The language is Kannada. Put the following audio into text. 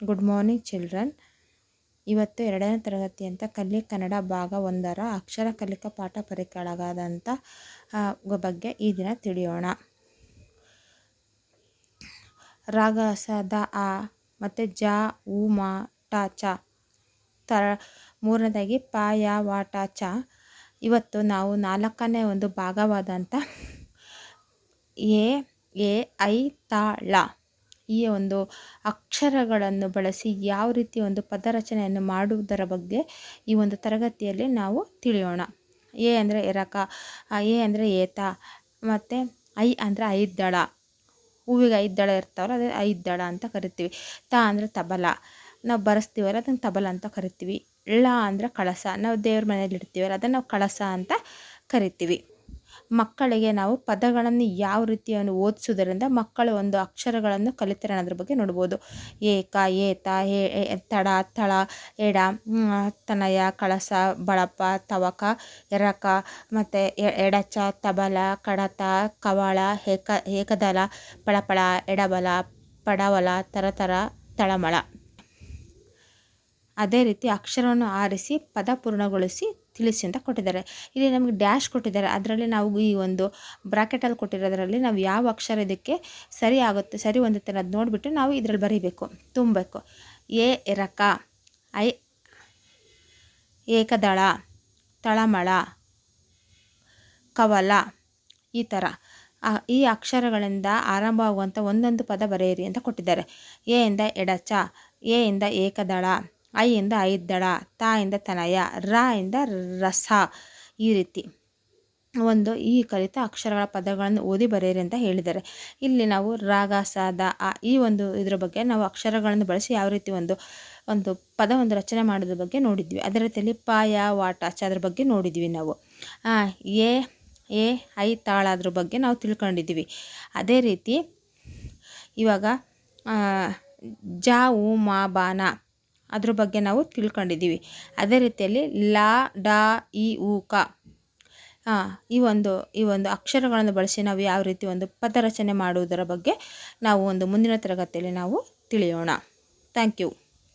Good morning children. ಇವತ್ತು 2ನೇ ತರಗತಿ ಅಂತ ಕಲಿ ಕನ್ನಡ ಭಾಗ 1ರ ಅಕ್ಷರ ಕಲಿಕಾ ಪಾಠ ಪರಿಕೆಗಳಾದಂಥ ಬಗ್ಗೆ ಈ ದಿನ ತಿಳಿಯೋಣ. ರಾಗ ಸ ದ ಆ ಮತ್ತು ಜ ಉ ಮ ಟ ಚ ಮೂರನೇದಾಗಿ ಪ ಯ ವ ಟ ಚ. ಇವತ್ತು ನಾವು 4ನೇ ಒಂದು ಭಾಗವಾದಂಥ ಎ ಐ ತ ಳ ಈ ಒಂದು ಅಕ್ಷರಗಳನ್ನು ಬಳಸಿ ಯಾವ ರೀತಿ ಒಂದು ಪದರಚನೆಯನ್ನು ಮಾಡುವುದರ ಬಗ್ಗೆ ಈ ಒಂದು ತರಗತಿಯಲ್ಲಿ ನಾವು ತಿಳಿಯೋಣ. ಎ ಅಂದರೆ ಎರಕ, ಎ ಅಂದರೆ ಏತ, ಮತ್ತು ಐ ಅಂದರೆ 5 ದಳ, ಹೂವಿಗೆ 5 ದಳ ಇರ್ತಾವಲ್ಲ ಅದೇ 5 ದಳ ಅಂತ ಕರಿತೀವಿ. ತ ಅಂದರೆ ತಬಲ, ನಾವು ಬರೆಸ್ತೀವಲ್ಲ ಅದನ್ನು ತಬಲ ಅಂತ ಕರಿತೀವಿ. ಳ ಅಂದರೆ ಕಳಸ, ನಾವು ದೇವ್ರ ಮನೇಲಿ ಇಡ್ತೀವಲ್ಲ ಅದನ್ನು ನಾವು ಕಳಸ ಅಂತ ಕರಿತೀವಿ. ಮಕ್ಕಳಿಗೆ ನಾವು ಪದಗಳನ್ನು ಯಾವ ರೀತಿಯನ್ನು ಓದಿಸೋದರಿಂದ ಮಕ್ಕಳು ಒಂದು ಅಕ್ಷರಗಳನ್ನು ಕಲಿತಾರೆ ಅನ್ನೋದ್ರ ಬಗ್ಗೆ ನೋಡ್ಬೋದು. ಏಕ, ಏತ, ತಡ, ತಳ, ಎಡ, ತನಯ, ಕಳಸ, ಬಳಪ, ತವಕ, ಎರಕ, ಮತ್ತು ಎಡಚ, ತಬಲ, ಕಡತ, ಕವಳ, ಏಕದಳ, ಪಳಪಳ, ಎಡಬಲ, ಪಡವಲ, ತರತರ, ತಳಮಳ. ಅದೇ ರೀತಿ ಅಕ್ಷರವನ್ನು ಆರಿಸಿ ಪದ ಪೂರ್ಣಗೊಳಿಸಿ ತಿಳಿಸಿ ಅಂತ ಕೊಟ್ಟಿದ್ದಾರೆ. ಇಲ್ಲಿ ನಮಗೆ ಡ್ಯಾಶ್ ಕೊಟ್ಟಿದ್ದಾರೆ, ಅದರಲ್ಲಿ ನಾವು ಈ ಒಂದು ಬ್ರಾಕೆಟಲ್ಲಿ ಕೊಟ್ಟಿರೋದ್ರಲ್ಲಿ ನಾವು ಯಾವ ಅಕ್ಷರ ಇದಕ್ಕೆ ಸರಿ ಆಗುತ್ತೆ, ಸರಿ ಹೊಂದುತ್ತೆ ಅನ್ನೋದು ನೋಡಿಬಿಟ್ಟು ನಾವು ಇದರಲ್ಲಿ ಬರೀಬೇಕು, ತುಂಬಬೇಕು. ಎ ಎರಕ, ಐ ಏಕದಳ, ತಳಮಳ, ಕವಲ, ಈ ಥರ ಈ ಅಕ್ಷರಗಳಿಂದ ಆರಂಭವಾಗುವಂಥ ಒಂದೊಂದು ಪದ ಬರೆಯಿರಿ ಅಂತ ಕೊಟ್ಟಿದ್ದಾರೆ. ಎ ಇಂದ ಎಡಚ, ಎ ಇಂದ ಏಕದಳ, ಐ ಇಂದ 5 ದಳ, ತ ಇಂದ ತನಯ, ರ ಇಂದ ರಸ. ಈ ರೀತಿ ಒಂದು ಈ ಕಲಿತ ಅಕ್ಷರಗಳ ಪದಗಳನ್ನು ಓದಿ ಬರೆಯಿರಿ ಅಂತ ಹೇಳಿದ್ದಾರೆ. ಇಲ್ಲಿ ನಾವು ರಾಗ ಸ ದ ಆ ಈ ಒಂದು ಇದ್ರ ಬಗ್ಗೆ ನಾವು ಅಕ್ಷರಗಳನ್ನು ಬಳಸಿ ಯಾವ ರೀತಿ ಒಂದು ಪದವನ್ನು ರಚನೆ ಮಾಡೋದ್ರ ಬಗ್ಗೆ ನೋಡಿದ್ವಿ. ಅದೇ ರೀತಿಯಲ್ಲಿ ಪ ಯ ವ ಟ ಚ ಅದ್ರ ಬಗ್ಗೆ ನೋಡಿದ್ವಿ ನಾವು. ಎ ಐ ತಾಳ ಅದ್ರ ಬಗ್ಗೆ ನಾವು ತಿಳ್ಕೊಂಡಿದ್ದೀವಿ. ಅದೇ ರೀತಿ ಇವಾಗ ಜ ಉ ಮ ಬಾನ ಅದ್ರ ಬಗ್ಗೆ ನಾವು ತಿಳ್ಕೊಂಡಿದ್ದೀವಿ. ಅದೇ ರೀತಿಯಲ್ಲಿ ಲ ಡ ಇ ಉ ಕ ಈ ಒಂದು ಅಕ್ಷರಗಳನ್ನು ಬಳಸಿ ನಾವು ಯಾವ ರೀತಿ ಒಂದು ಪದ ರಚನೆ ಮಾಡುವುದರ ಬಗ್ಗೆ ನಾವು ಒಂದು ಮುಂದಿನ ತರಗತಿಯಲ್ಲಿ ನಾವು ತಿಳಿಯೋಣ. Thank you.